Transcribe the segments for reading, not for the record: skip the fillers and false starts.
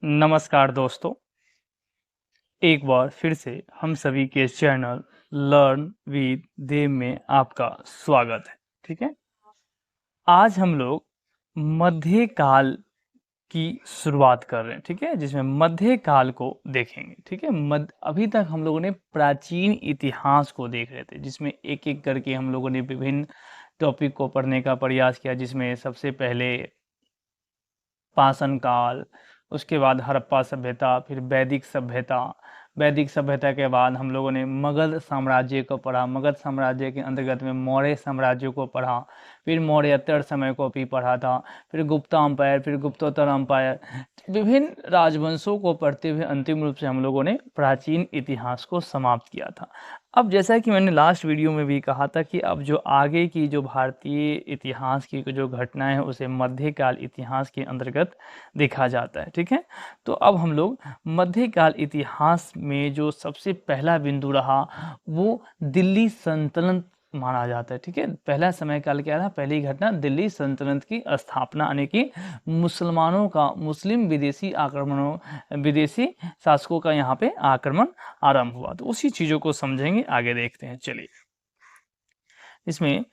नमस्कार दोस्तों, एक बार फिर से हम सभी के चैनल लर्न विद देव में आपका स्वागत है। ठीक है, आज हम लोग मध्यकाल की शुरुआत कर रहे हैं। ठीक है, जिसमें मध्यकाल को देखेंगे। ठीक है, अभी तक हम लोगों ने प्राचीन इतिहास को देख रहे थे, जिसमें एक एक करके हम लोगों ने विभिन्न टॉपिक को पढ़ने का प्रयास किया, जिसमें सबसे पहले पाषाण काल, उसके बाद हड़प्पा सभ्यता, फिर वैदिक सभ्यता। वैदिक सभ्यता के बाद हम लोगों ने मगध साम्राज्य को पढ़ा। मगध साम्राज्य के अंतर्गत में मौर्य साम्राज्य को पढ़ा। फिर मौर्योत्तर समय को भी पढ़ा था। फिर गुप्ता अम्पायर, फिर गुप्तोत्तर अम्पायर। विभिन्न राजवंशों को पढ़ते हुए अंतिम रूप से हम लोगों ने प्राचीन इतिहास को समाप्त किया था। अब जैसा कि मैंने लास्ट वीडियो में भी कहा था कि अब जो आगे की जो भारतीय इतिहास की जो घटनाएं हैं उसे मध्यकाल इतिहास के अंतर्गत देखा जाता है। ठीक है, तो अब हम लोग मध्यकाल इतिहास में जो सबसे पहला बिंदु रहा वो दिल्ली सल्तनत माना जाता है। ठीक है, पहला समय काल क्या था? पहली घटना दिल्ली सल्तनत की स्थापना, यानी कि मुसलमानों का, मुस्लिम विदेशी शासकों का यहाँ पे आक्रमण आरंभ हुआ। तो उसी चीजों को समझेंगे, आगे देखते हैं। चलिए, इसमें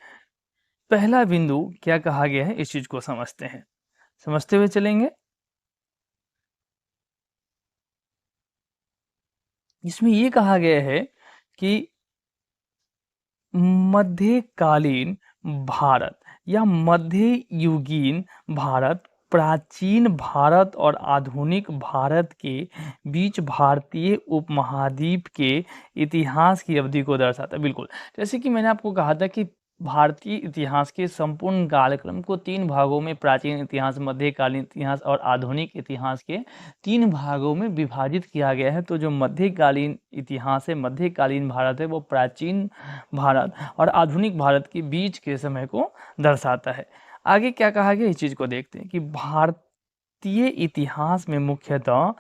पहला बिंदु क्या कहा गया है इस चीज को समझते हैं, समझते हुए चलेंगे। इसमें ये कहा गया है कि मध्यकालीन भारत या मध्ययुगीन भारत प्राचीन भारत और आधुनिक भारत के बीच भारतीय उपमहाद्वीप के इतिहास की अवधि को दर्शाता है। बिल्कुल, जैसे कि मैंने आपको कहा था कि भारतीय इतिहास के संपूर्ण कालक्रम को तीन भागों में, प्राचीन इतिहास, मध्यकालीन इतिहास और आधुनिक इतिहास के तीन भागों में विभाजित किया गया है। तो जो मध्यकालीन इतिहास है, मध्यकालीन भारत है, वो प्राचीन भारत और आधुनिक भारत के बीच के समय को दर्शाता है। आगे क्या कहा गया इस चीज को देखते हैं कि भारतीय इतिहास में मुख्यतः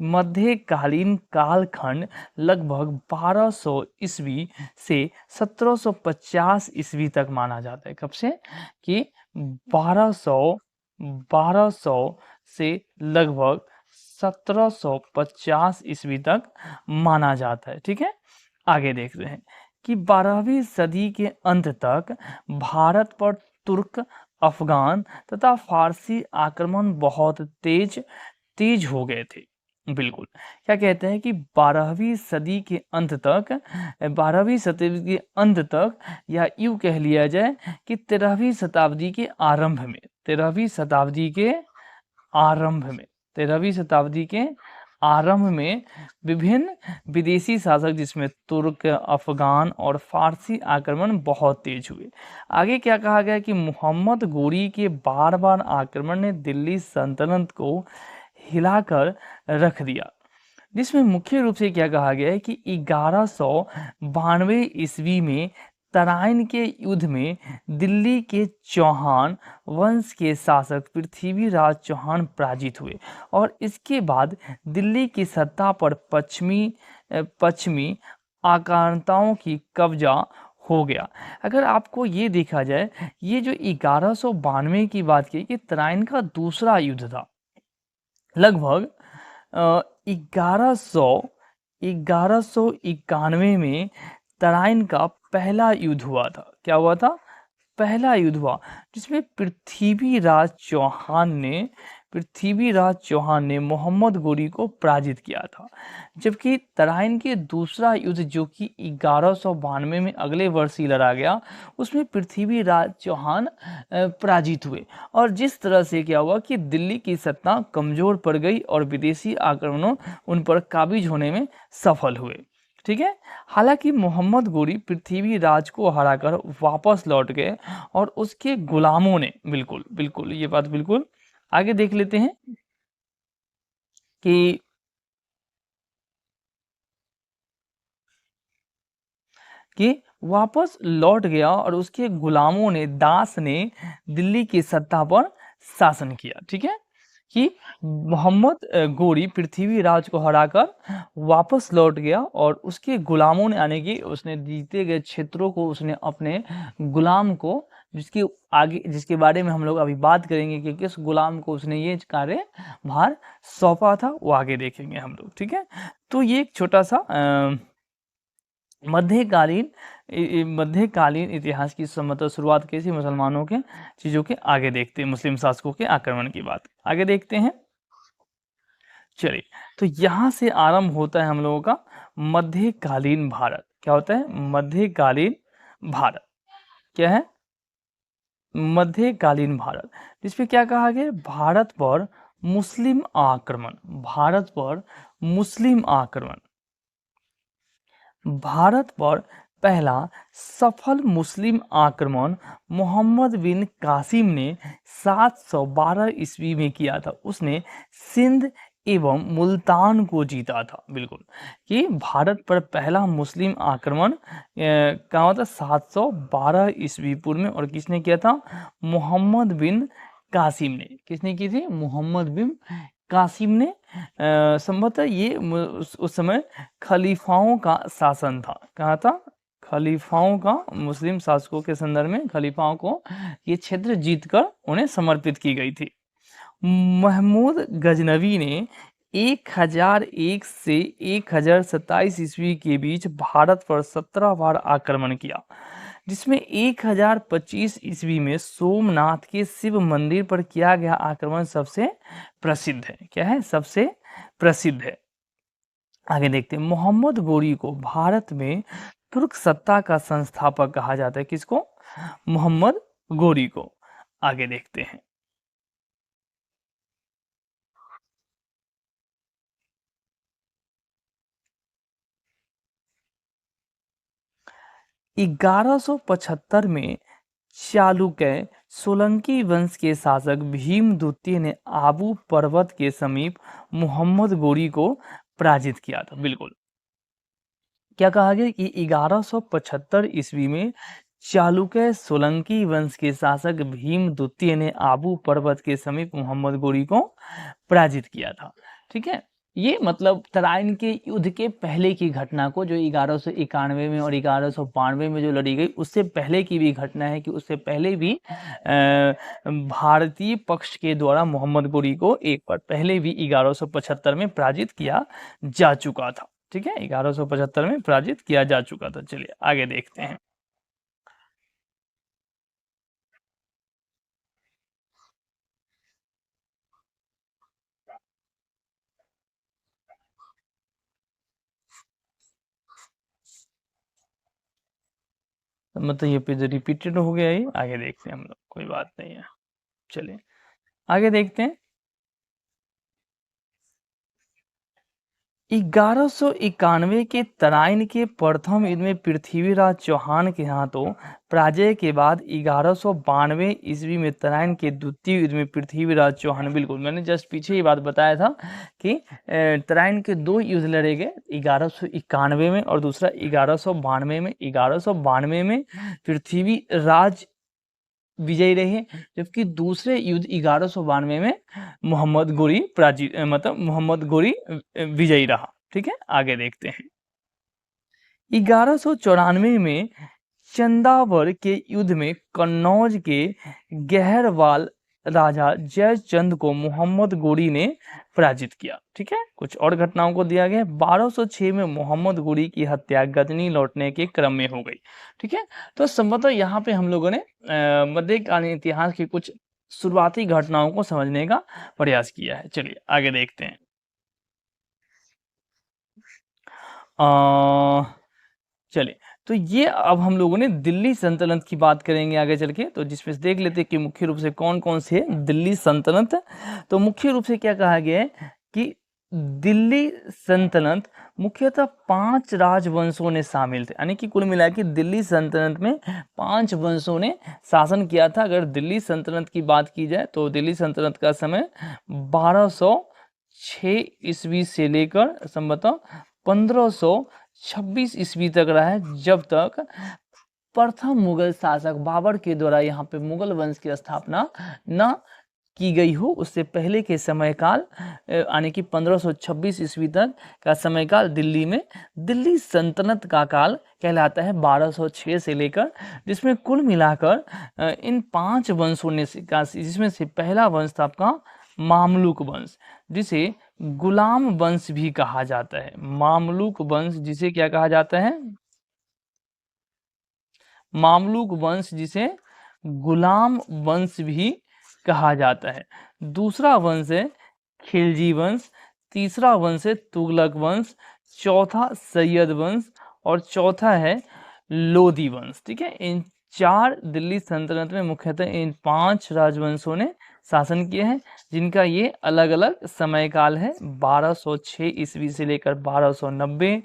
मध्यकालीन कालखंड लगभग 1200 ईस्वी से 1750 ईस्वी तक माना जाता है। कब से? कि 1200 से लगभग 1750 ईस्वी तक माना जाता है। ठीक है, आगे देखते हैं कि 12वीं सदी के अंत तक भारत पर तुर्क, अफगान तथा फारसी आक्रमण बहुत तेज तेज हो गए थे। बिल्कुल, क्या कहते हैं कि 12वीं सदी के अंत तक, 12वीं शताब्दी के अंत तक, या यूं कह लिया जाए कि 13वीं शताब्दी के आरंभ में, 13वीं शताब्दी के आरंभ में, 13वीं शताब्दी के आरंभ में विभिन्न विदेशी शासक, जिसमें तुर्क, अफगान और फारसी आक्रमण बहुत तेज हुए। आगे क्या कहा गया कि मोहम्मद गोरी के बार बार आक्रमण ने दिल्ली सल्तनत को हिलाकर रख दिया, जिसमें मुख्य रूप से क्या कहा गया है कि 1192 ईस्वी में तराइन के युद्ध में दिल्ली के चौहान वंश के शासक पृथ्वीराज चौहान पराजित हुए और इसके बाद दिल्ली की सत्ता पर पश्चिमी आक्रांताओं की कब्जा हो गया। अगर आपको ये देखा जाए, ये जो 1192 की बात की कि तराइन का दूसरा युद्ध था, लगभग 1191 में तराइन का पहला युद्ध हुआ था। क्या हुआ था? पहला युद्ध हुआ, जिसमें पृथ्वीराज चौहान ने मोहम्मद गोरी को पराजित किया था। जबकि तराइन के दूसरा युद्ध, जो कि 1192 में अगले वर्ष ही लड़ा गया, उसमें पृथ्वीराज चौहान पराजित हुए और जिस तरह से क्या हुआ कि दिल्ली की सत्ता कमजोर पड़ गई और विदेशी आक्रमणों उन पर काबिज होने में सफल हुए। ठीक है, हालांकि मोहम्मद गोरी पृथ्वीराज को हराकर वापस लौट गए और उसके गुलामों ने, बिल्कुल बिल्कुल ये बात बिल्कुल, आगे देख लेते हैं कि वापस लौट गया और उसके गुलामों ने, दास ने दिल्ली की सत्ता पर शासन किया। ठीक है, कि मोहम्मद गोरी पृथ्वीराज को हराकर वापस लौट गया और उसके गुलामों ने आने की उसने जीते गए क्षेत्रों को उसने अपने गुलाम को, जिसके बारे में हम लोग अभी बात करेंगे कि किस गुलाम को उसने ये कार्य भार सौंपा था, वो आगे देखेंगे हम लोग। ठीक है, तो ये एक छोटा सा मध्यकालीन इतिहास की मतलब शुरुआत कैसी मुसलमानों के चीज़ों के, आगे देखते हैं मुस्लिम शासकों के आक्रमण की बात आगे देखते हैं। चलिए, तो यहाँ से आरंभ होता है हम लोगों का मध्यकालीन भारत। क्या होता है? मध्यकालीन भारत क्या है? मध्यकालीन भारत, जिसपे क्या कहा गया? भारत पर मुस्लिम आक्रमण, भारत पर मुस्लिम आक्रमण, भारत पर पहला सफल मुस्लिम आक्रमण मोहम्मद बिन कासिम ने 712 ईस्वी में किया था। उसने सिंध एवं मुल्तान को जीता था। बिल्कुल, कि भारत पर पहला मुस्लिम आक्रमण कहाँ हुआ था? 712 ईस्वी पूर्व में। और किसने किया था? मोहम्मद बिन कासिम ने। किसने की थी? मोहम्मद बिन कासिम ने। संभवतः ये उस समय खलीफाओं का शासन था। कहा था? खलीफाओं का, मुस्लिम शासकों के संदर्भ में खलीफाओं को ये क्षेत्र जीतकर उन्हें समर्पित की गई थी। महमूद गजनवी ने 1001 से 1027 ईस्वी के बीच भारत पर 17 बार आक्रमण किया, जिसमें 1025 ईस्वी में सोमनाथ के शिव मंदिर पर किया गया आक्रमण सबसे प्रसिद्ध है। क्या है? सबसे प्रसिद्ध है। आगे देखते हैं। मोहम्मद गोरी को भारत में तुर्क सत्ता का संस्थापक कहा जाता है। किसको? मोहम्मद गोरी को। आगे देखते हैं। 1175 में चालुक्य सोलंकी वंश के शासक भीम द्वितीय ने आबू पर्वत के समीप मोहम्मद गोरी को पराजित किया था। बिल्कुल, क्या कहा गया कि 1175 ईस्वी में चालुक्य सोलंकी वंश के शासक भीम द्वितीय ने आबू पर्वत के समीप मोहम्मद गोरी को पराजित किया था। ठीक है, ये मतलब तराइन के युद्ध के पहले की घटना को, जो 1191 में और 1192 में जो लड़ी गई, उससे पहले की भी घटना है कि उससे पहले भी भारतीय पक्ष के द्वारा मोहम्मद गोरी को एक बार पहले भी 1175 में पराजित किया जा चुका था। ठीक है, 1175 में पराजित किया जा चुका था। चलिए आगे देखते हैं। मतलब ये पेज रिपीटेड हो गया, ये आगे देखते हैं हम लोग, कोई बात नहीं है। चलिए आगे देखते हैं। 1191 के तराइन के प्रथम युद्ध में पृथ्वीराज चौहान के हाथों पराजय के बाद 1192 ईस्वी में तराइन के द्वितीय युद्ध में पृथ्वीराज चौहान, बिल्कुल मैंने जस्ट पीछे ही बात बताया था कि तराइन के दो युद्ध लड़े गए, 1191 में और दूसरा 1192 में। 1192 में पृथ्वीराज विजयी रहे, जबकि दूसरे युद्ध 1192 में मोहम्मद गोरी पराजित, मतलब मोहम्मद गोरी विजयी रहा। ठीक है, आगे देखते हैं। 1194 में चंदावर के युद्ध में कन्नौज के गहरवाल राजा जयचंद को मोहम्मद गोरी ने पराजित किया। ठीक है, कुछ और घटनाओं को दिया गया। 1206 में मोहम्मद गोरी की हत्या गजनी लौटने के क्रम में हो गई। ठीक है, तो संभवतः यहाँ पे हम लोगों ने मध्यकालीन इतिहास की कुछ शुरुआती घटनाओं को समझने का प्रयास किया है। चलिए आगे देखते हैं। चलिए, तो ये अब हम लोगों ने दिल्ली सल्तनत की बात करेंगे आगे चल के, तो जिसमें से देख लेते हैं कि मुख्य रूप से कौन कौन से है दिल्ली सल्तनत। तो मुख्य रूप से क्या कहा गया है कि दिल्ली सल्तनत मुख्यतः 5 राजवंशों ने शामिल थे, यानी कि कुल मिला के दिल्ली सल्तनत में 5 वंशों ने शासन किया था। अगर दिल्ली सल्तनत की बात की जाए तो दिल्ली सल्तनत का समय 1206 ईस्वी से लेकर संभवतः 1526 ईस्वी तक रहा है, जब तक प्रथम मुगल शासक बाबर के द्वारा यहाँ पे मुगल वंश की स्थापना न की गई हो, उससे पहले के समय काल यानी कि 1526 ईस्वी तक का समय काल दिल्ली में दिल्ली सल्तनत का काल कहलाता है, 1206 से लेकर, जिसमें कुल मिलाकर इन 5 वंशों ने जिसमें से पहला वंश था आपका मामलुक वंश, जिसे गुलाम वंश भी कहा जाता है। मामलुक वंश जिसे क्या कहा जाता है? मामलुक वंश जिसे गुलाम वंश भी कहा जाता है। दूसरा वंश है खिलजी वंश, तीसरा वंश है तुगलक वंश, चौथा सैयद वंश और चौथा है लोदी वंश। ठीक है, इन 4 दिल्ली सल्तनत में मुख्यतः इन 5 राजवंशों ने शासन किए हैं, जिनका ये अलग अलग समय काल है। 1206 ईस्वी से लेकर 1290,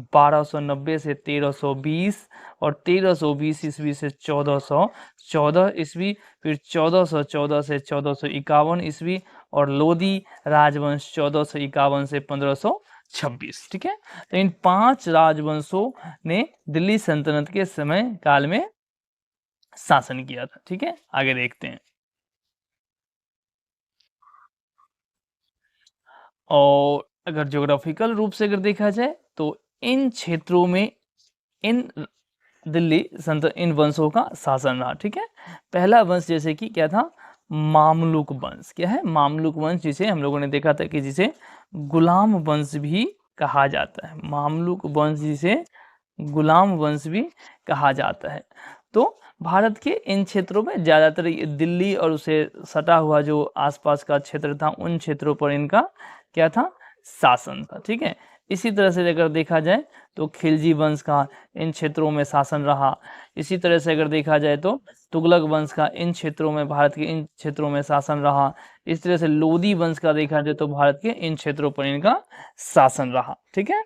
1290 से 1320 और 1320 ईस्वी से 1414 ईस्वी, फिर 1414 से 1451 ईस्वी और लोदी राजवंश 1451 से 1526। ठीक है, तो इन 5 राजवंशों ने दिल्ली सल्तनत के समय काल में शासन किया था। ठीक है, आगे देखते हैं। और अगर ज्योग्राफिकल रूप से अगर देखा जाए तो इन क्षेत्रों में इन इन वंशों का शासन रहा। ठीक है, पहला वंश जैसे कि क्या था? मामलुक वंश। क्या है? मामलुक वंश, जिसे हम लोगों ने देखा था कि जिसे गुलाम वंश भी कहा जाता है। मामलुक वंश जिसे गुलाम वंश भी कहा जाता है। तो भारत के इन क्षेत्रों में ज़्यादातर दिल्ली और उसे सटा हुआ जो आसपास का क्षेत्र था, उन क्षेत्रों पर इनका क्या था? शासन था। ठीक है, इसी तरह से अगर देखा जाए तो खिलजी वंश का इन क्षेत्रों में शासन रहा। इसी तरह से अगर देखा जाए तो तुगलक वंश का इन क्षेत्रों में, भारत के इन क्षेत्रों में शासन रहा। इस तरह से लोदी वंश का देखा जाए तो भारत के इन क्षेत्रों पर इनका शासन रहा। ठीक है,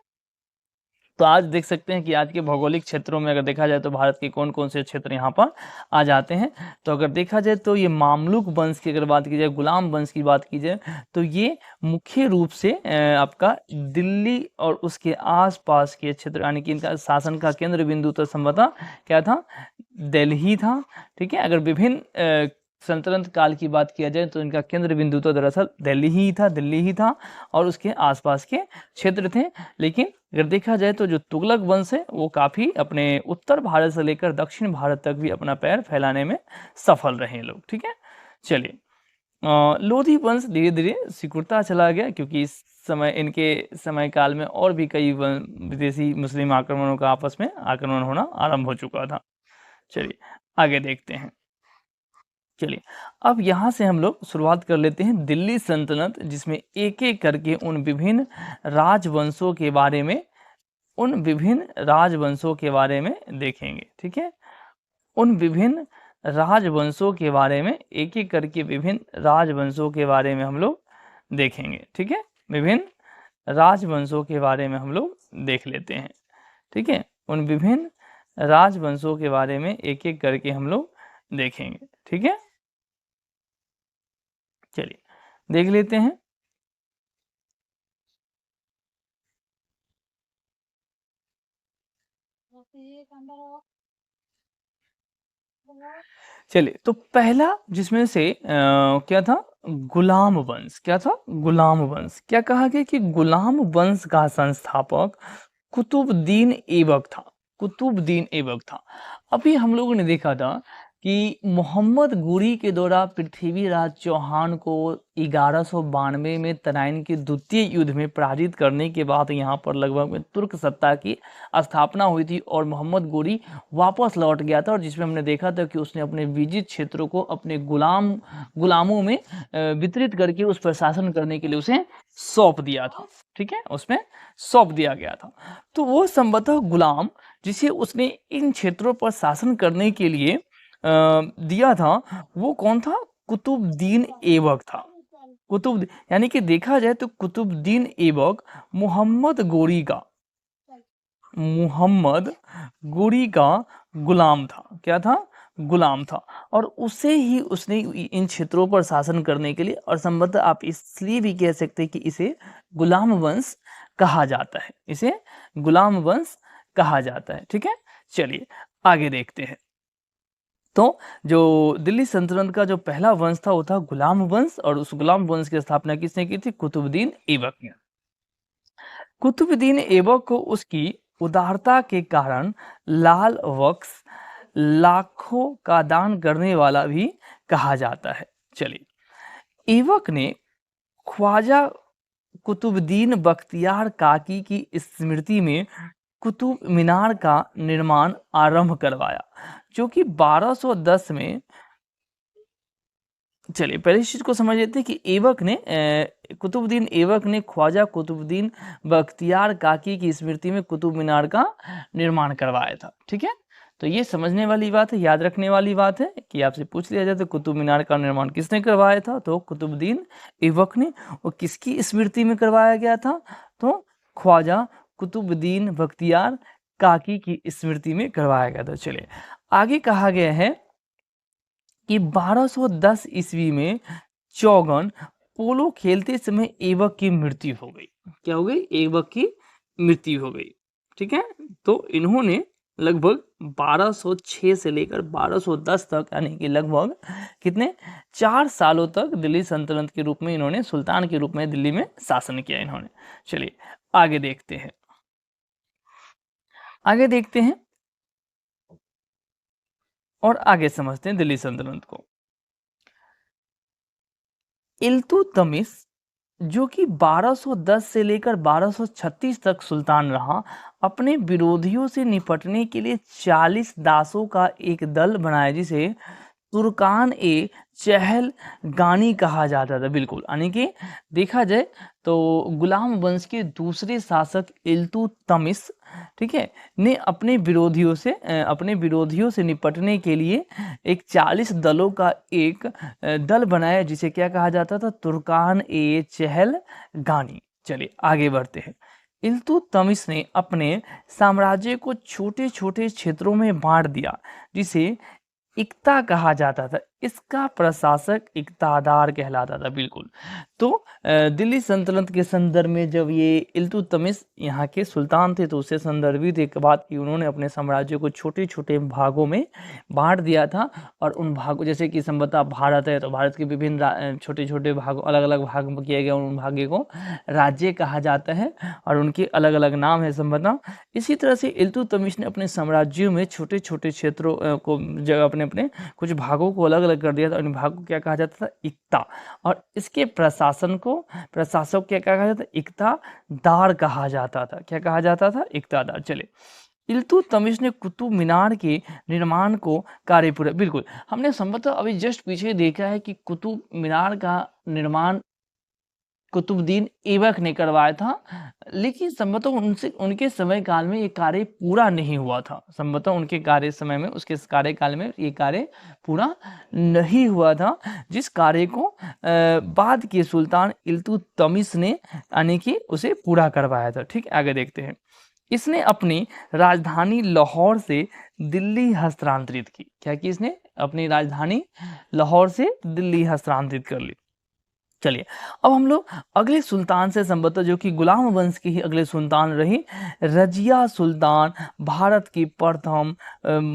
तो आज देख सकते हैं कि आज के भौगोलिक क्षेत्रों में अगर देखा जाए तो भारत के कौन कौन से क्षेत्र यहाँ पर आ जाते हैं। तो अगर देखा जाए तो ये मामलुक वंश की अगर बात की जाए, गुलाम वंश की बात की जाए, तो ये मुख्य रूप से आपका दिल्ली और उसके आसपास के क्षेत्र, यानी कि इनका शासन का केंद्र बिंदु तो संभवतः क्या था? दिल्ली था। ठीक है, अगर विभिन्न सल्तनत काल की बात किया जाए तो इनका केंद्र बिंदु तो दरअसल दिल्ली ही था और उसके आसपास के क्षेत्र थे। लेकिन अगर देखा जाए तो जो तुगलक वंश है वो काफ़ी अपने उत्तर भारत से लेकर दक्षिण भारत तक भी अपना पैर फैलाने में सफल रहे लोग। ठीक है, चलिए, लोधी वंश धीरे धीरे सिकुड़ता चला गया, क्योंकि इस समय इनके समय काल में और भी कई विदेशी मुस्लिम आक्रमणों का आपस में आक्रमण होना आरंभ हो चुका था। चलिए आगे देखते हैं। चलिए, अब यहाँ से हम लोग शुरुआत कर लेते हैं दिल्ली सल्तनत, जिसमें एक एक करके उन विभिन्न राजवंशों के बारे में देखेंगे। ठीक है, उन विभिन्न राजवंशों के बारे में एक एक करके विभिन्न राजवंशों के बारे में हम लोग देखेंगे। ठीक है, विभिन्न राजवंशों के बारे में हम लोग देख लेते हैं। ठीक है, उन विभिन्न राजवंशों के बारे में एक एक करके हम लोग देखेंगे। ठीक है, चलिए देख लेते हैं। चलिए, तो पहला जिसमें से क्या था? गुलाम वंश। क्या था? गुलाम वंश। क्या कहा गया कि गुलाम वंश का संस्थापक कुतुबुद्दीन ऐबक था। कुतुबुद्दीन ऐबक था। अभी हम लोगों ने देखा था कि मोहम्मद गोरी के द्वारा पृथ्वीराज चौहान को 1192 में तराइन के द्वितीय युद्ध में पराजित करने के बाद यहाँ पर लगभग में तुर्क सत्ता की स्थापना हुई थी और मोहम्मद गोरी वापस लौट गया था, और जिसमें हमने देखा था कि उसने अपने विजित क्षेत्रों को अपने गुलामों में वितरित करके उस पर शासन करने के लिए उसे सौंप दिया था। ठीक है, उसमें सौंप दिया गया था। तो वो संभवतः गुलाम जिसे उसने इन क्षेत्रों पर शासन करने के लिए दिया था, वो कौन था? कुतुबुद्दीन ऐबक था। यानी कि देखा जाए तो कुतुबुद्दीन ऐबक मोहम्मद गोरी का गुलाम था। क्या था? गुलाम था, और उसे ही उसने इन क्षेत्रों पर शासन करने के लिए, और संभवतः आप इसलिए भी कह सकते हैं कि इसे गुलाम वंश कहा जाता है। इसे गुलाम वंश कहा जाता है। ठीक है, चलिए आगे देखते हैं। तो जो दिल्ली सल्तनत का जो पहला वंश था वो था गुलाम वंश, और उस गुलाम वंश की स्थापना किसने की थी? कुतुबुद्दीन ऐबक ने। कुतुबुद्दीन ऐबक को उसकी उदारता के कारण लाल बख्श, लाखों का दान करने वाला भी कहा जाता है। चलिए, ऐबक ने ख्वाजा कुतुबुद्दीन बख्तियार काकी की स्मृति में कुतुब मीनार का निर्माण आरंभ करवाया, जो कि 1210 में। चलिए, पहले इस चीज को समझ लेते हैं कि ऐबक ने कुतुबुद्दीन ऐबक ने ख्वाजा कुतुबुद्दीन बख्तियार काकी की स्मृति में कुतुब मीनार का निर्माण करवाया था। ठीक है, तो ये समझने वाली बात है, याद रखने वाली बात है कि आपसे पूछ लिया जाए तो कुतुब मीनार का निर्माण किसने करवाया था? तो कुतुबुद्दीन ऐबक ने। और किसकी स्मृति में करवाया गया था? तो ख्वाजा कुतुबुद्दीन बख्तियार काकी की स्मृति में करवाया गया था। चलिए, आगे कहा गया है कि 1210 ईस्वी में चौगन पोलो खेलते समय ऐबक की मृत्यु हो गई। क्या हो गई? ऐबक की मृत्यु हो गई। ठीक है, तो इन्होंने लगभग 1206 से लेकर 1210 तक, यानी कि लगभग कितने, 4 सालों तक दिल्ली सल्तनत के रूप में इन्होंने, सुल्तान के रूप में दिल्ली में शासन किया इन्होंने। चलिए, आगे देखते हैं, आगे देखते हैं और आगे समझते हैं दिल्ली सल्तनत को। इल्तुतमिश, जो कि 1210 से लेकर 1236 तक सुल्तान रहा, अपने विरोधियों से निपटने के लिए 40 दासों का एक दल बनाया, जिसे तुर्कान ए चहल गानी कहा जाता था। बिल्कुल, यानी कि देखा जाए तो गुलाम वंश के दूसरे शासक इल्तुतमिश, ठीक है, ने अपने विरोधियों से निपटने के लिए एक 40 दलों का एक दल बनाया, जिसे क्या कहा जाता था? तुर्कान ए चहल गानी। चलिए, आगे बढ़ते हैं। इल्तुतमिश ने अपने साम्राज्य को छोटे छोटे क्षेत्रों में बांट दिया, जिसे इक्ता कहा जाता था। इसका प्रशासक इक्तादार कहलाता था। बिल्कुल, तो दिल्ली सल्तनत के संदर्भ में जब ये इल्तुतमिश यहाँ के सुल्तान थे, तो उससे संदर्भित एक बात की, उन्होंने अपने साम्राज्य को छोटे छोटे भागों में बांट दिया था। और उन भागों, जैसे कि संभवतः भारत है, तो भारत के विभिन्न छोटे छोटे भागों, अलग अलग भाग में किए गए उन भाग्य को राज्य कहा जाता है, और उनके अलग अलग नाम है संभवतः। इसी तरह से इल्तुतमिश ने अपने साम्राज्यों में छोटे छोटे क्षेत्रों को जगह अपने अपने कुछ भागों को अलग अलग कर दिया था। उन भागों को क्या कहा जाता था? इक्ता। और इसके प्रशासक क्या कहा जाता था? इक्तादार कहा जाता था। क्या कहा जाता था? इक्तादार। चले, इल्तुतमिश ने कुतुब मीनार के निर्माण को कार्य पूरा, बिल्कुल, हमने संभवतः अभी जस्ट पीछे देखा है कि कुतुब मीनार का निर्माण कुतुबुद्दीन ऐबक ने करवाया था, लेकिन संभवतः उनसे उनके समय काल में ये कार्य पूरा नहीं हुआ था। संभवतः उनके कार्य समय में, उसके कार्यकाल में ये कार्य पूरा नहीं हुआ था, जिस कार्य को बाद के सुल्तान इल्तुतमिश ने, यानी कि उसे पूरा करवाया था। ठीक, आगे देखते हैं। इसने अपनी राजधानी लाहौर से दिल्ली हस्तांतरित की। क्या की? इसने अपनी राजधानी लाहौर से दिल्ली हस्तांतरित कर ली। चलिए, अब हम लोग अगले सुल्तान से संबंधित, जो कि गुलाम वंश की ही अगले सुल्तान रही, रजिया सुल्तान, भारत की प्रथम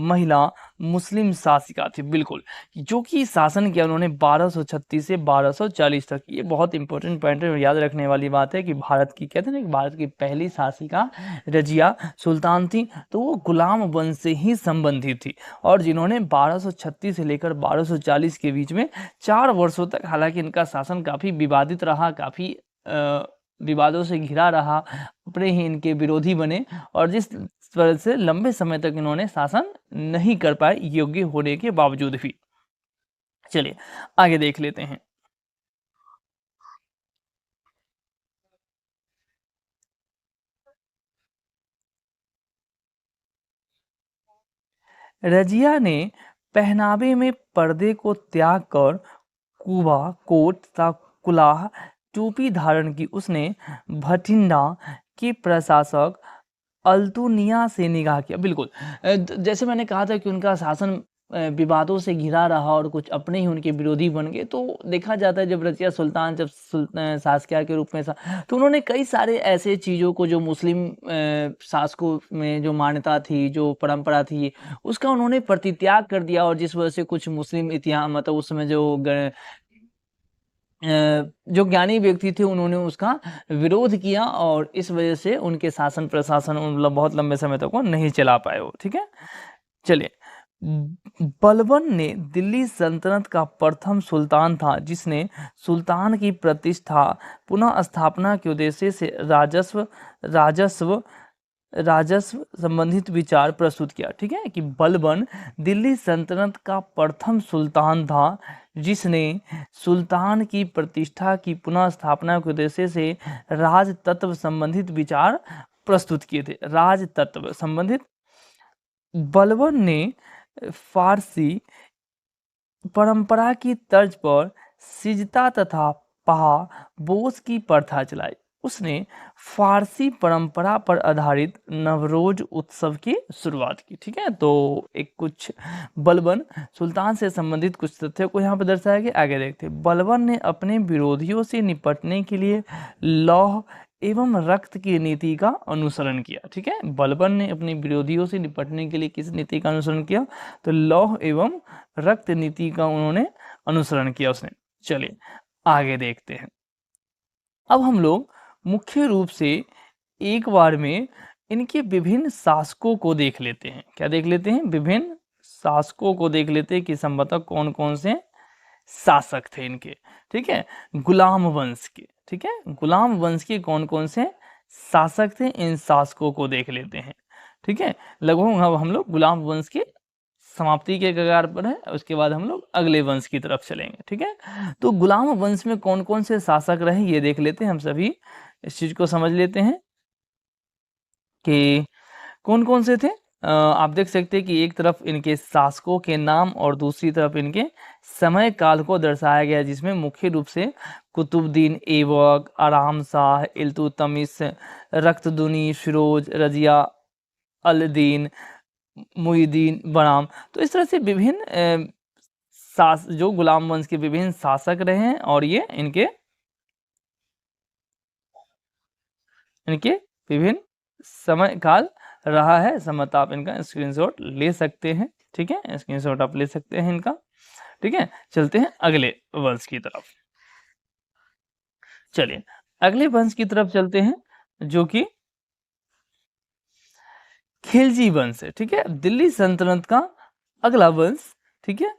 महिला मुस्लिम शासिका थी। बिल्कुल, जो कि शासन किया उन्होंने 1236 से 1240 तक। ये बहुत इंपॉर्टेंट पॉइंट है, याद रखने वाली बात है कि भारत की, कहते हैं ना कि भारत की पहली शासिका रजिया सुल्तान थी, तो वो गुलाम वंश से ही संबंधित थी, और जिन्होंने 1236 से लेकर 1240 के बीच में 4 वर्षों तक, हालांकि इनका शासन काफ़ी विवादित रहा, काफ़ी विवादों से घिरा रहा, अपने ही इनके विरोधी बने, और जिस तरह से लंबे समय तक इन्होंने शासन नहीं कर पाए, योग्य होने के बावजूद भी। चलिए, आगे देख लेते हैं। रजिया ने पहनावे में पर्दे को त्याग कर कुबा, कोट तथा कुलाह, टोपी धारण की। उसने भटिंडा के प्रशासक अल्तुनिया से निगाह किया। बिल्कुल, जैसे मैंने कहा था कि उनका शासन विवादों से घिरा रहा और कुछ अपने ही उनके विरोधी बन गए। तो देखा जाता है जब रज़िया सुल्तान जब शासकिया के रूप में तो उन्होंने कई सारे ऐसे चीज़ों को जो मुस्लिम शासकों में जो मान्यता थी, जो परंपरा थी, उसका उन्होंने परित्याग कर दिया और जिस वजह से कुछ मुस्लिम इतिहास मतलब उस समय जो ज्ञानी व्यक्ति थे उन्होंने उसका विरोध किया और इस वजह से उनके शासन प्रशासन मतलब बहुत लंबे समय तक वो नहीं चला पाए वो। ठीक है, चलिए। बलबन ने दिल्ली सल्तनत का प्रथम सुल्तान था जिसने सुल्तान की प्रतिष्ठा पुनः स्थापना के उद्देश्य से राजस्व राजस्व संबंधित विचार प्रस्तुत किया। ठीक है, कि बलबन दिल्ली सल्तनत का प्रथम सुल्तान था जिसने सुल्तान की प्रतिष्ठा की पुनः स्थापना के उद्देश्य से राज तत्व संबंधित विचार प्रस्तुत किए थे। राज तत्व संबंधित बलबन ने फारसी परंपरा की तर्ज पर सिजता तथा बोस की प्रथा चलाई। उसने फारसी परंपरा पर आधारित नवरोज उत्सव की शुरुआत की। ठीक है, तो एक कुछ बलबन सुल्तान से संबंधित कुछ तथ्यों को यहाँ पर दर्शाया गया। आगे देखते हैं। बलबन ने अपने विरोधियों से निपटने के लिए लौह एवं रक्त की नीति का अनुसरण किया। ठीक है, बलबन ने अपने विरोधियों से निपटने के लिए किस नीति का अनुसरण किया? तो लौह एवं रक्त नीति का उन्होंने अनुसरण किया उसने। चलिए आगे देखते हैं। अब हम लोग मुख्य रूप से एक बार में इनके विभिन्न शासकों को देख लेते हैं। क्या देख लेते हैं? विभिन्न शासकों को देख लेते हैं कि संभवतः कौन कौन से शासक थे इनके। ठीक है, गुलाम वंश के। ठीक है, गुलाम वंश के कौन कौन से शासक थे, इन शासकों को देख लेते हैं। ठीक है, लगभग अब हम लोग गुलाम वंश के समाप्ति के कगार पर है, उसके बाद हम लोग अगले वंश की तरफ चलेंगे। ठीक है, तो गुलाम वंश में कौन कौन से शासक रहे ये देख लेते हैं। हम सभी इस चीज को समझ लेते हैं कि कौन कौन से थे। आप देख सकते हैं कि एक तरफ इनके शासकों के नाम और दूसरी तरफ इनके समय काल को दर्शाया गया, जिसमें मुख्य रूप से कुतुबुद्दीन ऐबक, आराम शाह, इल्तुतमिश, रख्तदुनी, फिरोज, रजिया अल-दीन, मुईदीन बनाम। तो इस तरह से विभिन्न जो गुलाम वंश के विभिन्न शासक रहे हैं और ये इनके विभिन्न समय काल रहा है। समझ आप इनका स्क्रीनशॉट ले सकते हैं। ठीक है, स्क्रीनशॉट आप ले सकते हैं इनका। ठीक है, चलते हैं अगले वंश की तरफ। चलिए अगले वंश की तरफ चलते हैं जो कि खिलजी वंश है। ठीक है, दिल्ली सल्तनत का अगला वंश। ठीक है,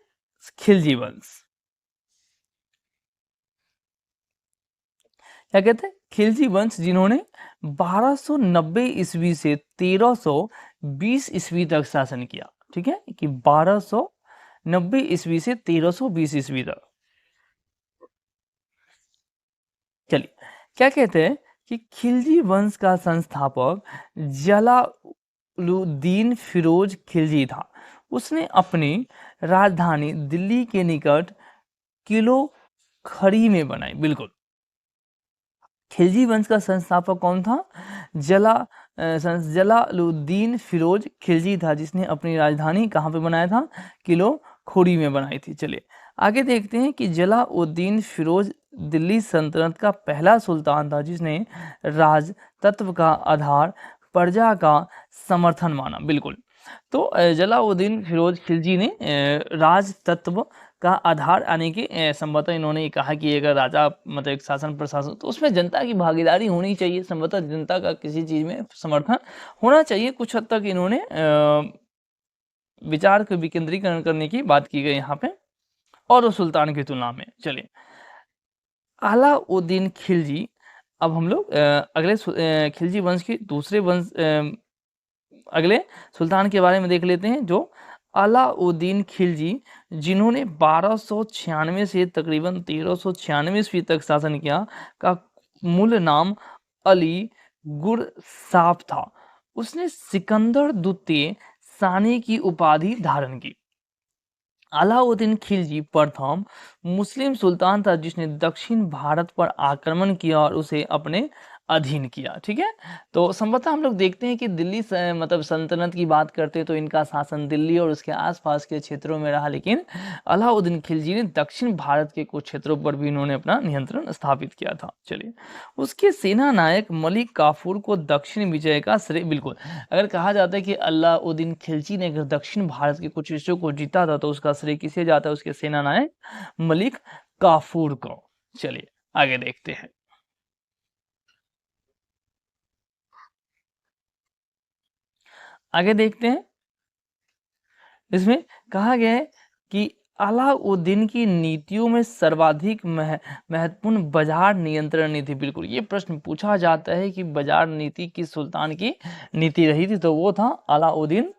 खिलजी वंश। क्या कहते हैं? खिलजी वंश, जिन्होंने 1290 ईस्वी से 1320 ईस्वी तक शासन किया। ठीक है, कि 1290 ईस्वी से 1320 ईस्वी तक। चलिए क्या कहते हैं कि खिलजी वंश का संस्थापक जलालुद्दीन फिरोज खिलजी था। उसने अपनी राजधानी दिल्ली के निकट किलो खड़ी में बनाई। बिल्कुल, खिलजी वंश का संस्थापक कौन था? जलालुद्दीन फिरोज खिलजी था, जिसने अपनी राजधानी कहाँ पे बनाया था? किलो खोड़ी में बनाई थी। चलिए आगे देखते हैं कि जलालुद्दीन फिरोज दिल्ली सल्तनत का पहला सुल्तान था जिसने राज तत्व का आधार प्रजा का समर्थन माना। बिल्कुल, तो जलालुद्दीन फिरोज खिलजी ने राज तत्व का आधार आने के संभवतः इन्होंने कहा कि अगर राजा मतलब एक शासन प्रशासन तो उसमें जनता की भागीदारी होनी चाहिए। संभवतः जनता का किसी चीज में समर्थन होना चाहिए। कुछ हद तक इन्होंने विचार के विकेंद्रीकरण करने की बात की गई यहाँ पे और सुल्तान की तुलना में। चलिए अलाउद्दीन खिलजी। अब हम लोग अगले खिलजी वंश के दूसरे वंश अगले सुल्तान के बारे में देख लेते हैं, जो अलाउद्दीन खिलजी, जिन्होंने 1296 से तकरीबन 1396 ईस्वी तक शासन किया, का मूल नाम अली गुरसाफ था। उसने सिकंदर द्वितीय सानी की उपाधि धारण की। अलाउद्दीन खिलजी प्रथम मुस्लिम सुल्तान था जिसने दक्षिण भारत पर आक्रमण किया और उसे अपने अधीन किया। ठीक है, तो संभवतः हम लोग देखते हैं कि दिल्ली मतलब सल्तनत की बात करते हैं तो इनका शासन दिल्ली और उसके आसपास के क्षेत्रों में रहा, लेकिन अलाउद्दीन खिलजी ने दक्षिण भारत के कुछ क्षेत्रों पर भी इन्होंने अपना नियंत्रण स्थापित किया था। चलिए, उसके सेना नायक मलिक काफूर को दक्षिण विजय का श्रेय, बिल्कुल अगर कहा जाता है कि अलाउद्दीन खिलजी ने अगर दक्षिण भारत के कुछ हिस्सों को जीता था तो उसका श्रेय किसे जाता है? उसके सेना नायक मलिक काफूर को। चलिए आगे देखते हैं। आगे देखते हैं, इसमें कहा गया है कि अलाउद्दीन की नीतियों में सर्वाधिक महत्वपूर्ण बाजार नियंत्रण नीति, बिल्कुल ये प्रश्न पूछा जाता है कि बाजार नीति किस सुल्तान की नीति रही थी, तो वो था अलाउद्दीन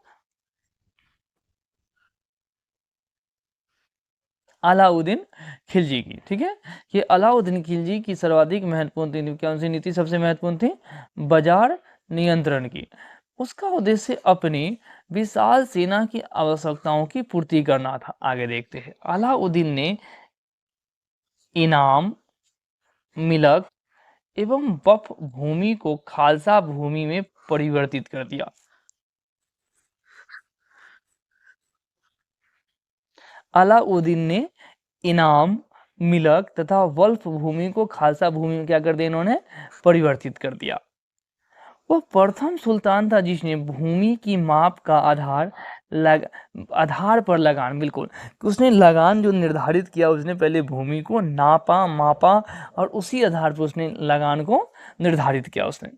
खिलजी की। ठीक है, ये अलाउद्दीन खिलजी की सर्वाधिक महत्वपूर्ण नीति, कौन सी नीति सबसे महत्वपूर्ण थी? बाजार नियंत्रण की। उसका उद्देश्य अपनी विशाल सेना की आवश्यकताओं की पूर्ति करना था। आगे देखते हैं, अलाउद्दीन ने इनाम, मिलक एवं वक्फ भूमि को खालसा भूमि में परिवर्तित कर दिया। अलाउद्दीन ने इनाम, मिलक तथा वल्फ भूमि को खालसा भूमि में क्या कर दिया? इन्होंने परिवर्तित कर दिया। वो प्रथम सुल्तान था जिसने भूमि की माप का आधार पर लगान, बिल्कुल उसने लगान जो निर्धारित किया, उसने पहले भूमि को नापा, मापा और उसी आधार पर उसने लगान को निर्धारित किया। उसने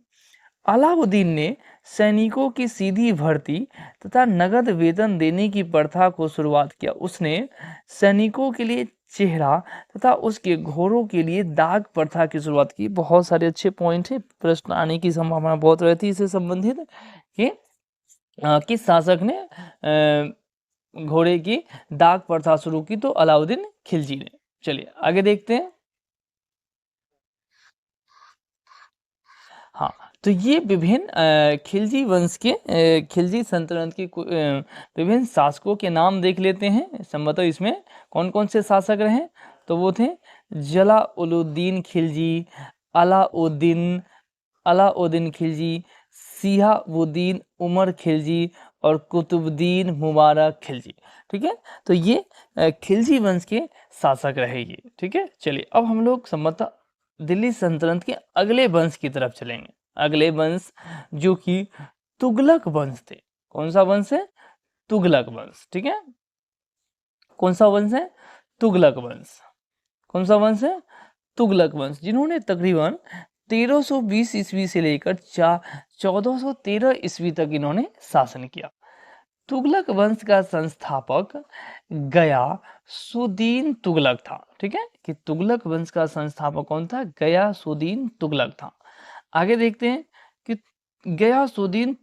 अलाउद्दीन ने सैनिकों की सीधी भर्ती तथा नगद वेतन देने की प्रथा को शुरुआत किया। उसने सैनिकों के लिए चेहरा तथा उसके घोड़ों के लिए दाग प्रथा की शुरुआत की। बहुत सारे अच्छे पॉइंट है, प्रश्न आने की संभावना बहुत रहती है इससे संबंधित कि किस शासक ने घोड़े की दाग प्रथा शुरू की? तो अलाउद्दीन खिलजी ने। चलिए आगे देखते हैं। हाँ, तो ये विभिन्न खिलजी वंश के खिलजी सल्तनत के विभिन्न शासकों के नाम देख लेते हैं। संभवतः इसमें कौन कौन से शासक रहे? तो वो थे जलालुद्दीन खिलजी, अलाउद्दीन अलाउद्दीन खिलजी, सिहाबुद्दीन उमर खिलजी और कुतुबुद्दीन मुबारक खिलजी। ठीक है, तो ये खिलजी वंश के शासक रहे ये। ठीक है, चलिए अब हम लोग संभवतः दिल्ली सल्तनत के अगले वंश की तरफ चलेंगे। अगले वंश जो कि तुगलक वंश थे। कौन सा वंश है? तुगलक वंश। ठीक है, कौन सा वंश है? तुगलक वंश। कौन सा वंश है? तुगलक वंश, जिन्होंने तकरीबन 1320 ईस्वी से लेकर 1413 ईस्वी तक इन्होंने शासन किया। तुगलक वंश का संस्थापक गयासुद्दीन तुगलक था। ठीक है, कि तुगलक वंश का संस्थापक कौन था? गयासुद्दीन तुगलक था। आगे देखते हैं कि गयासुद्दीन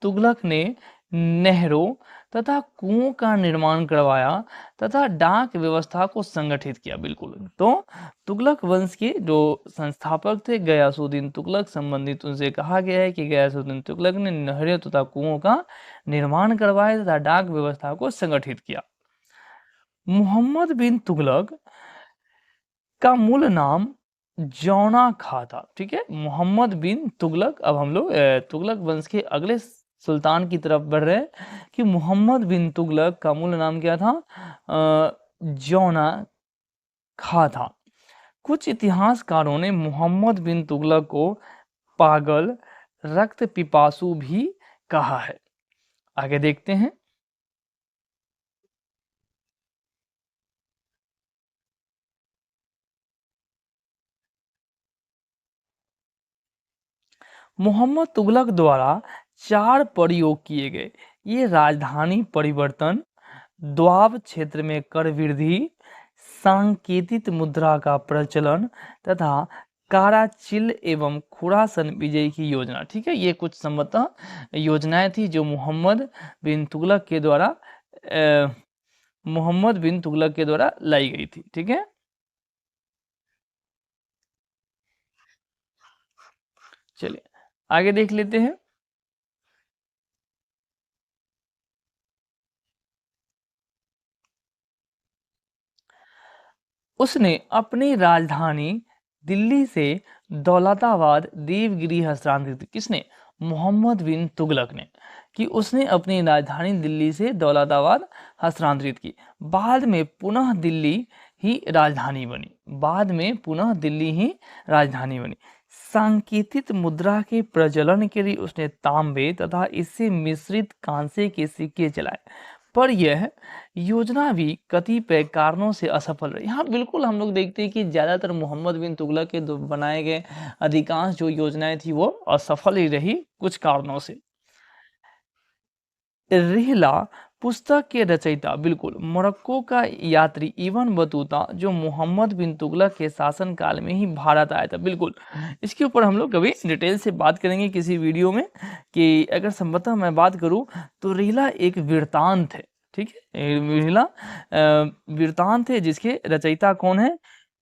तुगलक ने नहरों तथा कुओं का निर्माण करवाया तथा डाक व्यवस्था को संगठित किया। बिल्कुल, तो तुगलक वंश के जो संस्थापक थे गयासुद्दीन तुगलक, संबंधित उनसे कहा गया है कि गयासुद्दीन तुगलक ने नहरों तथा कुओं का निर्माण करवाया तथा डाक व्यवस्था को संगठित किया। मोहम्मद बिन तुगलक का मूल नाम जौना खा था। ठीक है, मोहम्मद बिन तुगलक। अब हम लोग तुगलक वंश के अगले सुल्तान की तरफ बढ़ रहे हैं कि मोहम्मद बिन तुगलक का मूल नाम क्या था? जौना खा था। कुछ इतिहासकारों ने मोहम्मद बिन तुगलक को पागल, रक्त पिपासु भी कहा है। आगे देखते हैं। मोहम्मद तुगलक द्वारा 4 प्रयोग किए गए। ये राजधानी परिवर्तन, द्वाब क्षेत्र में कर वृद्धि, सांकेतिक मुद्रा का प्रचलन तथा काराचिल एवं खुरासन विजय की योजना। ठीक है, ये कुछ संभवतः योजनाएं थी जो मोहम्मद बिन तुगलक के द्वारा लाई गई थी। ठीक है, चलिए आगे देख लेते हैं। उसने अपनी राजधानी दिल्ली से दौलताबाद देवगिरी हस्तांतरित किसने? मोहम्मद बिन तुगलक ने, कि उसने अपनी राजधानी दिल्ली से दौलताबाद हस्तांतरित की। बाद में पुनः दिल्ली ही राजधानी बनी, बाद में पुनः दिल्ली ही राजधानी बनी। सांकेतिक मुद्रा के प्रचलन के लिए उसने तांबे तथा इससे मिश्रित कांसे के सिक्के चलाए, पर यह योजना भी कतिपय कारणों से असफल रही। हाँ, बिल्कुल हम लोग देखते हैं कि ज़्यादातर मोहम्मद बिन तुगलक के बनाए गए अधिकांश जो योजनाएं थी वो असफल ही रही कुछ कारणों से। रिहला पुस्तक के रचयिता, बिल्कुल मोरक्को का यात्री इब्न बतूता, जो मोहम्मद बिन तुगलक के शासन काल में ही भारत आया था। बिल्कुल, इसके ऊपर हम लोग कभी डिटेल से बात करेंगे किसी वीडियो में, कि अगर संभवतः मैं बात करूं तो रिहला एक वृत्तांत है, ठीक है। रिहला वृत्तांत है जिसके रचयिता कौन है?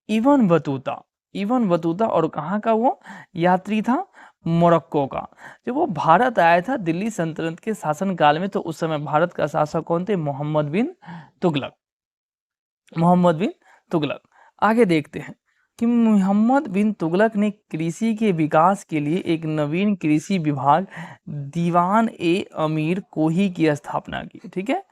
Ibn Battuta. इब्न बतूता, और कहाँ का वो यात्री था? मोरक्को का। जब वो भारत आया था दिल्ली सल्तनत के शासन काल में, तो उस समय भारत का शासक कौन थे? मोहम्मद बिन तुगलक। मोहम्मद बिन तुगलक। आगे देखते हैं कि मोहम्मद बिन तुगलक ने कृषि के विकास के लिए एक नवीन कृषि विभाग दीवान ए अमीर कोही की स्थापना की, ठीक है।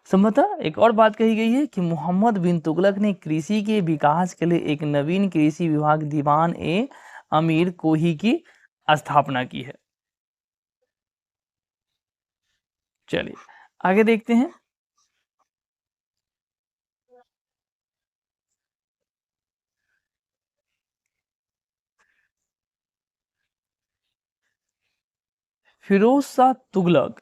संभवतः एक और बात कही गई है कि मोहम्मद बिन तुगलक ने कृषि के विकास के लिए एक नवीन कृषि विभाग दीवान ए अमीर कोही की स्थापना की है। चलिए आगे देखते हैं। फिरोज शाह तुगलक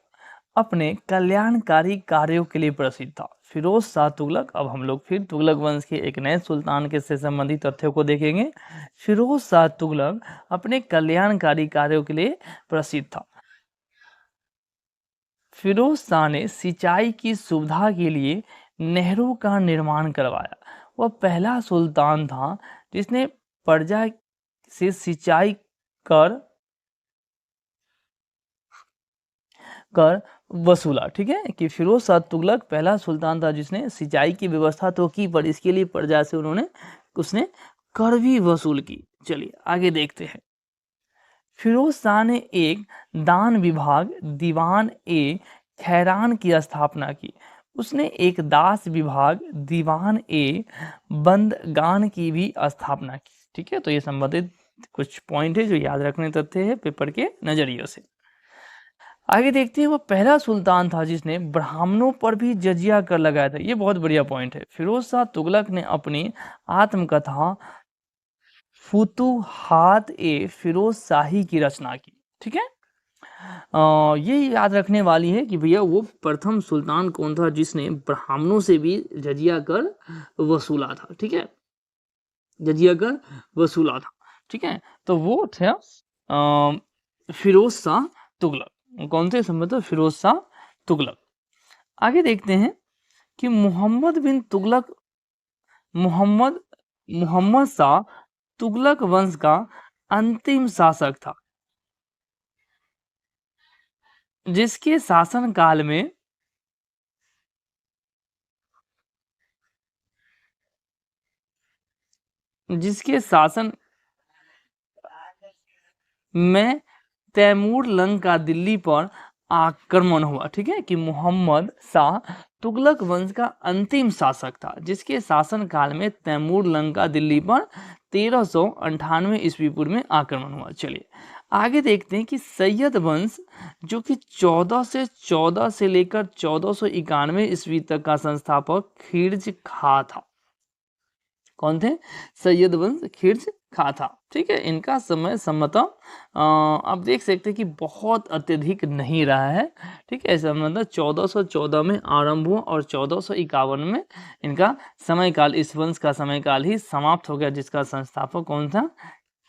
अपने कल्याणकारी कार्यों के लिए प्रसिद्ध था। फिरोज शाह तुगलक, अब हम लोग फिर तुगलक वंश के एक नए सुल्तान के से संबंधित तथ्यों को देखेंगे। फिरोज शाह तुगलक अपने कल्याणकारी कार्यों के लिए प्रसिद्ध था। फिरोज शाह ने सिंचाई की सुविधा के लिए नहरों का निर्माण करवाया। वह पहला सुल्तान था जिसने प्रजा से सिंचाई कर कर वसूला, ठीक है। कि फिरोज शाह तुगलक पहला सुल्तान था जिसने सिंचाई की व्यवस्था तो की, पर इसके लिए प्रजा से उसने कर भी वसूल की। चलिए आगे देखते हैं। फिरोज शाह ने एक दान विभाग दीवान ए खैरान की स्थापना की। उसने एक दास विभाग दीवान ए बंदगान की भी स्थापना की, ठीक है। तो ये संबंधित कुछ पॉइंट है जो याद रखने तथ्य है पेपर के नजरिए से। आगे देखते हैं, वो पहला सुल्तान था जिसने ब्राह्मणों पर भी जजिया कर लगाया था। ये बहुत बढ़िया पॉइंट है। फिरोज शाह तुगलक ने अपनी आत्मकथा फुतुहात ए फिरोज शाही की रचना की, ठीक है। ये याद रखने वाली है कि भैया वो प्रथम सुल्तान कौन था जिसने ब्राह्मणों से भी जजिया कर वसूला था, ठीक है। जजिया कर वसूला था, ठीक है। तो वो थे फिरोज शाह तुगलक। कौन थे? संभवतः फिरोज शाह तुगलक। आगे देखते हैं कि मोहम्मद बिन तुगलक मोहम्मद मोहम्मद शाह तुगलक वंश का अंतिम शासक था, जिसके शासन काल में जिसके शासन में तैमूर लंग का दिल्ली पर आक्रमण हुआ, ठीक है। कि मोहम्मद शाह तुगलक वंश का अंतिम शासक था जिसके शासन काल में तैमूर लंग का दिल्ली पर 1398 ईस्वी पूर्व में आक्रमण हुआ। चलिए आगे देखते हैं कि सैयद वंश जो कि 1414 से लेकर 1491 ईस्वी तक का संस्थापक खिर्ज खा था। कौन थे? सैयद वंश खिर्ज खा था, ठीक है। इनका समय संभवतः आप देख सकते हैं कि बहुत अत्यधिक नहीं रहा है, ठीक है। संभवतः 1414 में आरंभ हुआ और 1451 में इनका समयकाल, इस वंश का समयकाल ही समाप्त हो गया, जिसका संस्थापक कौन था?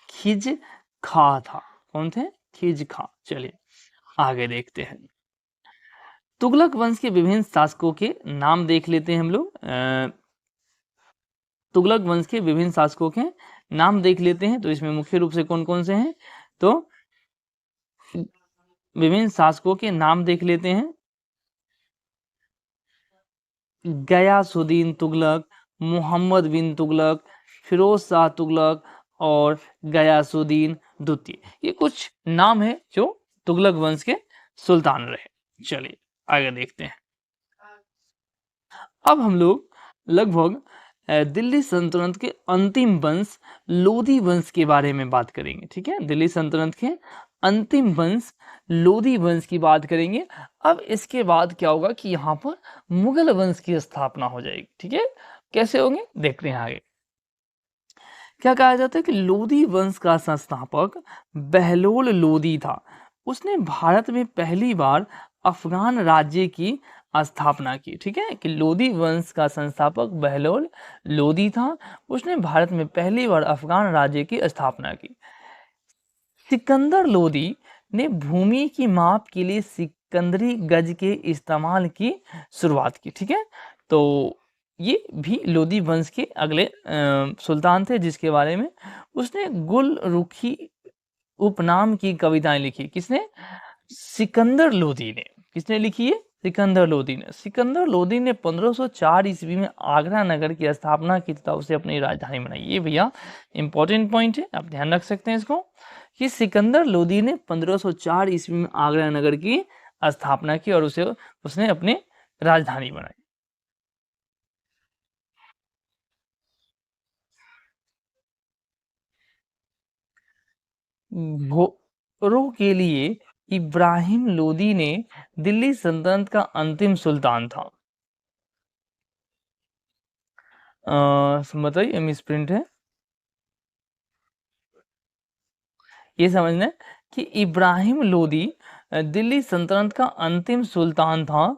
खिज खा था। कौन थे? खिज खा। चलिए आगे देखते हैं। तुगलक वंश के विभिन्न शासकों के नाम देख लेते हैं हम लोग। तुगलक वंश के विभिन्न शासकों के नाम देख लेते हैं। तो इसमें मुख्य रूप से कौन कौन से हैं? तो विभिन्न शासकों के नाम देख लेते हैं। गयासुद्दीन तुगलक, मोहम्मद बिन तुगलक, फिरोज शाह तुगलक और गयासुद्दीन द्वितीय। ये कुछ नाम है जो तुगलक वंश के सुल्तान रहे। चलिए आगे देखते हैं। अब हम लोग लगभग दिल्ली सल्तनत के अंतिम वंश लोधी वंश के बारे में बात करेंगे। ठीक है, दिल्ली सल्तनत के अंतिम वंश लोधी वंश की बात करेंगे। अब इसके बाद क्या होगा कि यहाँ पर मुगल वंश की स्थापना हो जाएगी। ठीक है, कैसे होंगे देखते हैं आगे। क्या कहा जाता है कि लोधी वंश का संस्थापक बहलोल लोधी था। उसने भारत में पहली बार अफगान राज्य की स्थापना की। ठीक है, कि लोधी वंश का संस्थापक बहलोल लोधी था। उसने भारत में पहली बार अफगान राज्य की स्थापना की। सिकंदर लोधी ने भूमि की माप के लिए सिकंदरी गज के इस्तेमाल की शुरुआत की। ठीक है, तो ये भी लोधी वंश के अगले सुल्तान थे, जिसके बारे में उसने गुल रुखी उपनाम की कविताएं लिखी। किसने? सिकंदर लोधी ने। किसने लिखी है? सिकंदर लोधी ने। सिकंदर लोधी ने 1504 ईस्वी में आगरा नगर की स्थापना की तथा उसे अपनी राजधानी बनाई। ये भैया इंपॉर्टेंट पॉइंट है, आप ध्यान रख सकते हैं इसको, कि सिकंदर लोधी ने 1504 ईस्वी में आगरा नगर की स्थापना की और उसने अपनी राजधानी बनाई। घोड़ों के लिए इब्राहिम लोदी ने दिल्ली सल्तनत का अंतिम सुल्तान था। बताइए, मिसप्रिंट है, ये समझना है कि इब्राहिम लोदी दिल्ली सल्तनत का अंतिम सुल्तान था।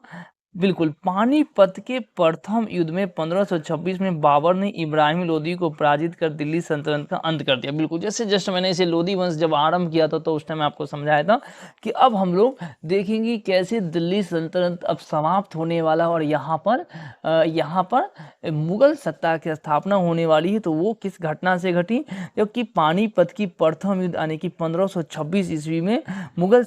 बिल्कुल, पानीपत के प्रथम युद्ध में 1526 में बाबर ने इब्राहिम लोदी को पराजित कर दिल्ली सल्तनत का अंत कर दिया। बिल्कुल, जैसे जस्ट मैंने इसे लोदी वंश जब आरंभ किया था तो उस टाइम आपको समझाया था कि अब हम लोग देखेंगे कैसे दिल्ली सल्तनत अब समाप्त होने वाला और यहाँ पर मुगल सत्ता की स्थापना होने वाली है। तो वो किस घटना से घटी? जबकि पानीपत की प्रथम युद्ध यानी कि 1526 ईस्वी में मुगल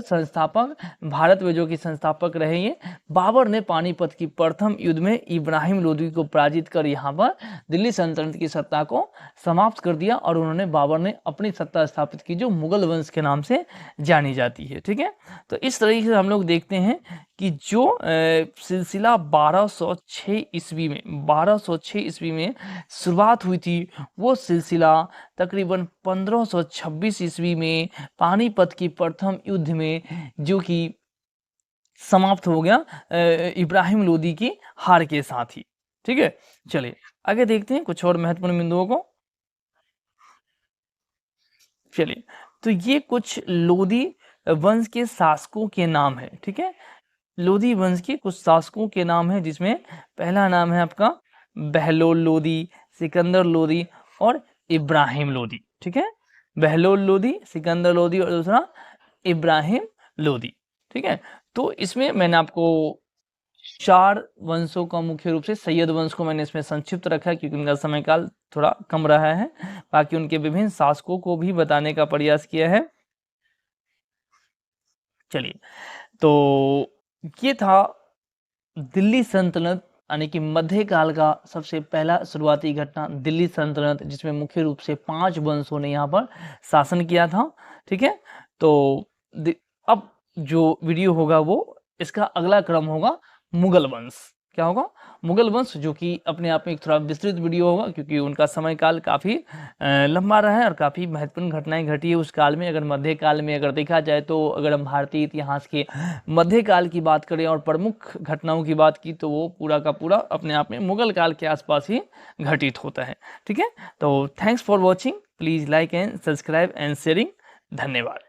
संस्थापक भारत में जो कि संस्थापक रहे बाबर ने पानीपत की प्रथम युद्ध में इब्राहिम लोदी को पराजित कर यहाँ पर दिल्ली सल्तनत की सत्ता को समाप्त कर दिया और बाबर ने अपनी सत्ता स्थापित की जो मुगल वंश के नाम से जानी जाती है। ठीक है, तो इस तरीके से हम लोग देखते हैं कि जो सिलसिला 1206 ईस्वी में शुरुआत हुई थी, वो सिलसिला तकरीबन 1526 ईस्वी में पानीपत की प्रथम युद्ध में जो कि समाप्त हो गया इब्राहिम लोदी की हार के साथ ही। ठीक है, चलिए आगे देखते हैं कुछ और महत्वपूर्ण बिंदुओं को। चलिए, तो ये कुछ लोदी वंश के शासकों के नाम है। ठीक है, लोदी वंश के कुछ शासकों के नाम है, जिसमें पहला नाम है आपका बहलोल लोदी, सिकंदर लोदी और इब्राहिम लोदी। ठीक है, बहलोल लोदी, सिकंदर लोदी और दूसरा इब्राहिम लोदी। ठीक है, तो इसमें मैंने आपको 4 वंशों का मुख्य रूप से सैयद वंश को मैंने इसमें संक्षिप्त रखा है क्योंकि उनका समयकाल थोड़ा कम रहा है। बाकी उनके विभिन्न शासकों को भी बताने का प्रयास किया है। चलिए, तो ये था दिल्ली सल्तनत यानी कि मध्यकाल का सबसे पहला शुरुआती घटना दिल्ली सल्तनत, जिसमें मुख्य रूप से 5 वंशों ने यहाँ पर शासन किया था। ठीक है, तो अब जो वीडियो होगा वो इसका अगला क्रम होगा मुगल वंश। क्या होगा? मुगल वंश, जो कि अपने आप में एक थोड़ा विस्तृत वीडियो होगा क्योंकि उनका समयकाल काफ़ी लंबा रहा है और काफ़ी महत्वपूर्ण घटनाएं घटी है उस काल में। अगर मध्यकाल में अगर देखा जाए तो अगर हम भारतीय इतिहास के मध्यकाल की बात करें और प्रमुख घटनाओं की बात की तो वो पूरा का पूरा अपने आप में मुगल काल के आसपास ही घटित होता है। ठीक है, तो thanks for watching, please like and subscribe and sharing. धन्यवाद।